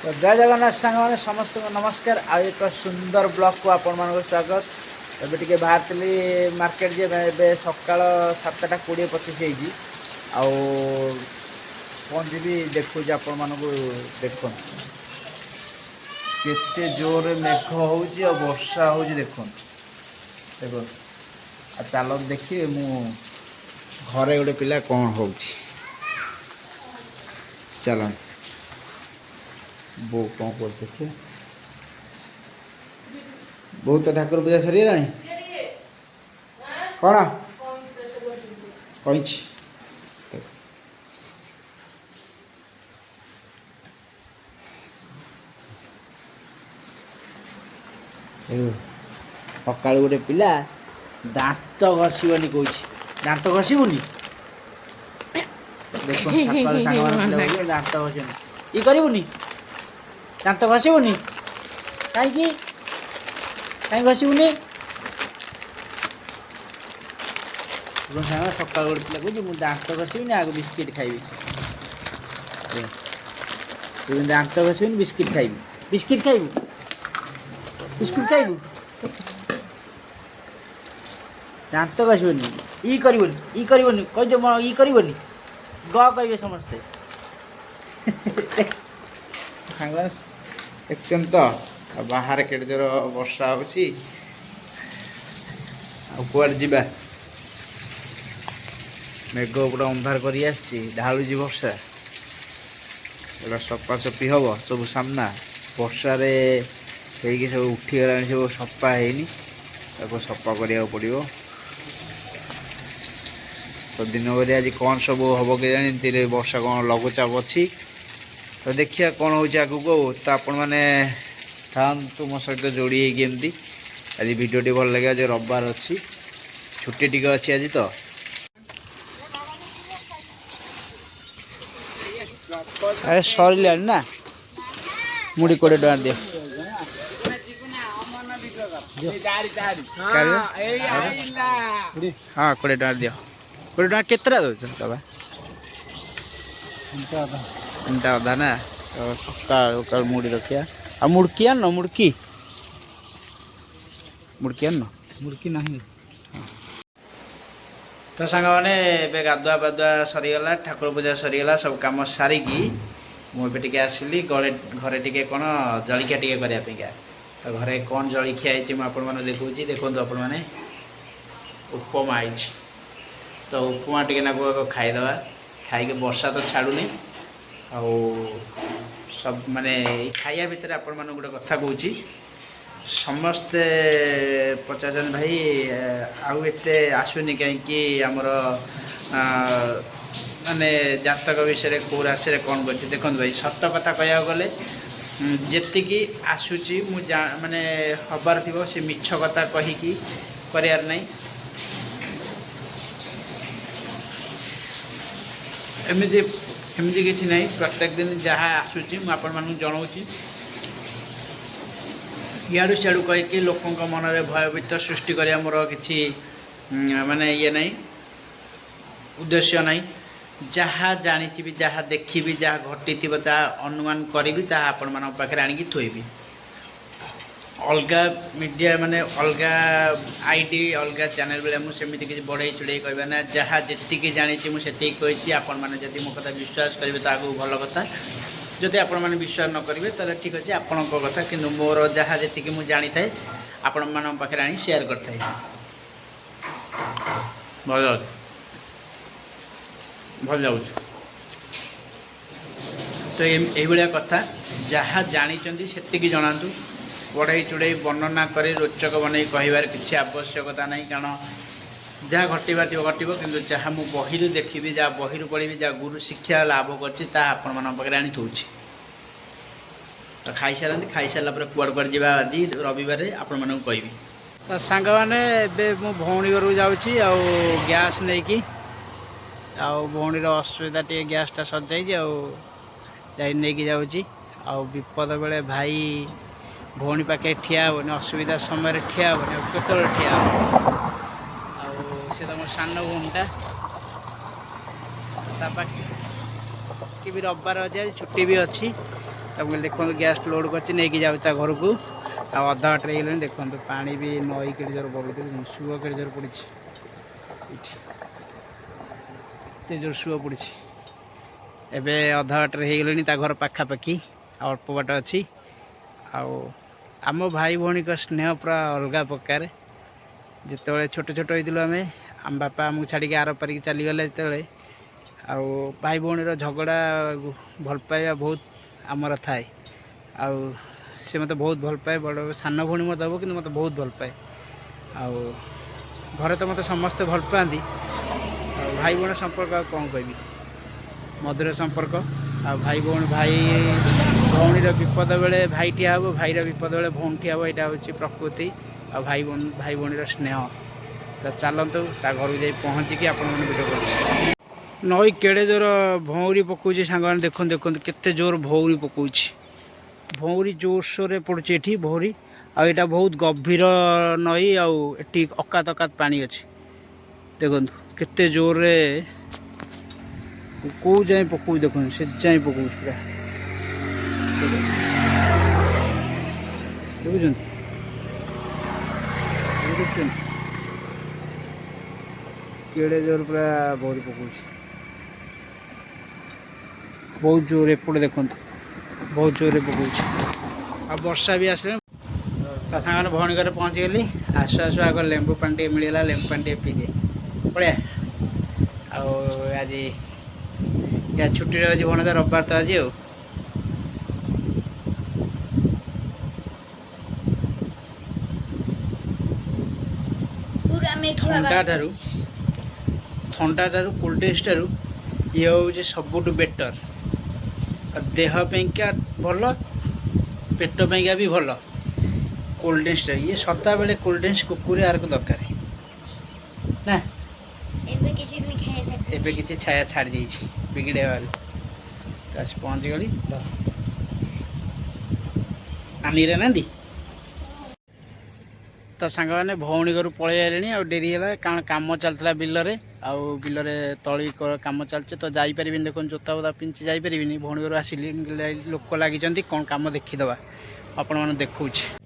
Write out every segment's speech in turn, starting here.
तो जय जगन्नाथ सांग मैंने समस्त को नमस्कार। आ एक सुंदर ब्लॉग को आपण मान स्वागत। एबे टिके बाहर चली मार्केट जे एबे सकाळ 7:20-25 आउ पहुँच भी देखु आपण मान देख केते जोर मेघ होउची और वर्षा होउची देखो देखो आ चलो देखिए मु घरे गोटे पिला कौन होउची चलो बो कौन कर देखिए बहुत तो ठाकुर पूजा सरीगला कौन कहींची सका गोटे पिला दांत घषबनी कौच दांत घषबुनि देख दांत घषबनी ये करबुनि दांत घषबुनि कहीं कहीं घषबुनि सका गोटे पिला कौच मुझे दांत घषबनी आगे बिस्किट खाइबी दांत घषबुनि बिस्किट खाइबी बिस्किट खाइबू बिस्कुट खाइबू दांत घषबनी ई करबनी कह दे ई करबनी ग कहे समस्ते देखते तो बाहर केटे जोर वर्षा होची जा मेघ पूरा अंधार कर ढालुची वर्षा एटा सफासफी हम सब सामना वर्षा सब उठीगला सब सफा है सफा करा पड़ो तो दिन भर आज कौन सब हम के जानी वर्षा कौन लघुचाप अच्छी तो देखिए कौन हो आगू तो आपण मैंने था मो सहित जोड़ी होमती आज भिडियोटी भल लगे आज रविवार अच्छी छुट्टी टी अच्छी आज तो अरे सरला ना मुड़ी 20 टका दियो हाँ 20 टका दियो 20 टका केतरा दो दबा इंटा अधा ना सकाल मुड़ी रखिया आ मुड़की आन मुड़की मुड़की आन मुड़की नहीं तो सांग मैंने गाधुआ पाधुआ सरीगला ठाकुर पूजा सरीगला सब कम सारिकी मुझे टे आसली घरे टे कौन जलिया टे करने तो घरे कौन जलिया है मुझे देखा देखो आपण मैंने उपमा आई तो उपमा टे खाईदे खाई वर्षा तो छाड़ूनी आ सब माने खाया भितर आपण मान गोटे कथा कहूँ समस्ते पचार भाई आते आसुनी कहीं आमर माने जातक विषय कौ राशि कौन कर देखो भाई सत कथा कह गले जी आसूची माने हबार थी से मिछ कथा कहीकि करार नहीं एमती एमती किसी ना प्रत्येक दिन जहाँ आसूची मुझे मान जनाऊँगी इाड़ू सियाड़ू कहीकि लोकों मन में भयभीत सृष्टि करा मोर कि माने ये नहीं उद्देश्य नहीं जहाँ जानी जहाँ देखी जहाँ घटी अनुमान करी आपण मान पाखे आणिकी थोबी अलग मीडिया माने अलग आईडी अलग चैनल बेले मुझे किसी बढ़ई चुड़े कहना ना जहाँ जी जानी मुझे कही आपण मैंने जब मो कथा विश्वास करेंगे तो आगे भल कथा जदि आपण मैंने विश्वास न करेंगे तो ठीक अच्छे आपण कथा कि मोर जहाँ जी मुझे जानी थाए आपण मान पाखे आनी शेयर करता भल भल जाऊँ तो ये कथा जहाँ जानी से जनातु बढ़ई चुड़ई वर्णना कर रोचक बन कहार किसी आवश्यकता नहीं कारण जहाँ घटवार थी घटव कि जहाँ मुझे बही देखी जहाँ बही पढ़ी जहाँ गुरु शिक्षा लाभ कर आनी थोड़ी तो खाई सारे खाई सारापर कुआड़ कुआड़ जा आज रविवार आपण मानक कहि तो सांग मैंने मो भौणी घर जाऊँगी गैस नहीं कि भौणीर असुविधा टे गैसटा सजाई नहीं जाऊँगी विपद बेले भाई भौणी पाखे ठिया हेनी असुविधा समय ठिया हेनी केत ठिया सी तो मो सान भौणीटा भी रविवार अच्छे छुट्टी भी अच्छी देखो गैस लोड कर घर को अधा बाटे गले देखो पानी भी नई के जोर बढ़ सुओ के जोर पड़ी जोर सुओ पड़ी एबे अधा बाटे गले घर पाखापाखि अल्प बाट अच्छी आम भाई भौणी का स्नेह पूरा अलग प्रकार जिते छोट छोट होइलु आम बापा आमको छाड़ी आर पारिक चलीगले जो भाई भौणी झगड़ा भल पाइबा बहुत आमर थाए सी मत बहुत भल पाए बड़ सान भौणी मत हम कि मत बहुत भल पाए घरे तो मत समस्ते भल पाती भाई भौणी संपर्क कौन कह मधुर संपर्क भाई भौणी भौणीर विपद बेले भाई ठिया हे भाईर विपद बेले भौणी ठिया हे यहाँ हूँ प्रकृति भाई भौणीर स्नेह तो चलतु घर जा पहुँचिकी आपण भिडियो कर नई केड़े जोर भौरी पकाउे सांग देख देख केते जोर भौरी पकाउछ भौरी जोरसोर पड़ुଛି एठी भौरी आटा बहुत गभीर नई आटी अकात अकात पानी अच्छी देखु केते जोर कौ जाए पकाउ देख से जाए पकाउछ पूरा देखुं केड़े जोर पूरा भौरी पकाउछ बहुत जोर एपटे देखु बहुत जोर पकाउछ आ वर्षा भी आसले ता सागर भौणी घर पहुँची गली आसु आसु आग लेंबू पानी मिलला लेंबू पानी पी दे पड़िया आज या छुट्टी अच्छी भणजा रविवार तो आज ठंडा ठारू कोल्ड ड्रिंक्स ठारू ये हूँ सबुठ बेटर देह पाइंका भल पेट पाइंका भी भल कोल्ड ड्रिंक्स ये सदा बेले कोल्ड ड्रिंक्स कुकुर आर को दरकार ना एबे किसी छाया छाड़ दी बिगड़े बार तो आस पहुँच गली आनी ना दी तो सांग मैंने भौणी घर पलि आए डेरी है कारण कम चलता बिलरे बिलरे तली कम चलचे तो जापर देख जोता बोता पिंची जापर भौणी घर आसिली लोक लगी कौन कम देखीदे आपण मैंने देखा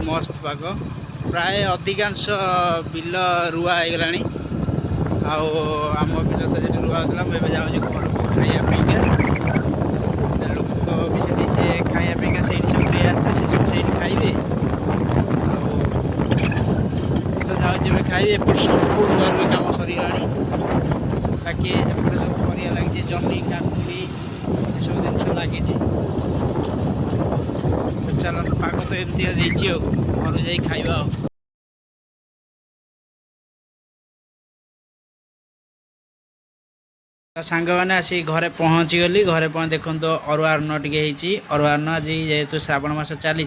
मस्त पाग प्राय अधिकांश बिल रुआ हो गला आम बिल तो ये रुआ होता मुझे जाऊँ घर को खावाई लोक भी से खावाई से सब आसते से सब खाइबे तो जाऊँ खाइबे एपट सब रुआ रुई कम सरीगला बाकी एपटे सब परिया लगी जमी काकुड़ी सब जिन लगी चलो पाग तो एमती घर जा खाइबा सांग मैंने आसी घरे पहुँची गली घरे पहुँच देखो तो अरुआ अन्न टे अरुआ अन्न आज जेहेतु श्रावण मास चली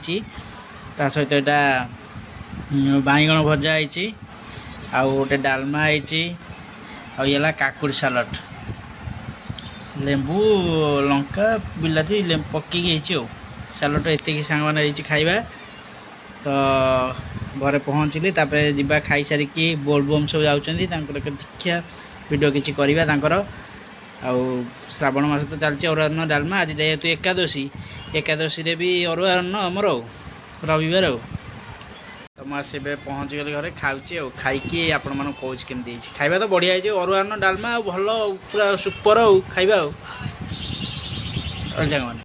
सहित यहाँ बाईगण भजा होती गोटे डालमा होला काकुड़ी सालड लेंबू लंका बिलाती पकई सालड एति सांग मैंने खाइबा तो घरे पहुँचली जावा खाई सारिकी बोलबम सब जाऊँच देखिया वीडियो किसी करवा श्रावण मास तो चलती अरुआ अन्न डालमा आज जेहेतु एकादशी एकादशी रे भी अरुआ अन्न आमर रविवार तो मुझे पहुँच गली घरे खाऊँगी खाई आपण मन कौच केमती खाइबा तो बढ़िया अरुआ अन्न डालमा भल पूरा सुपर खाइबा अलग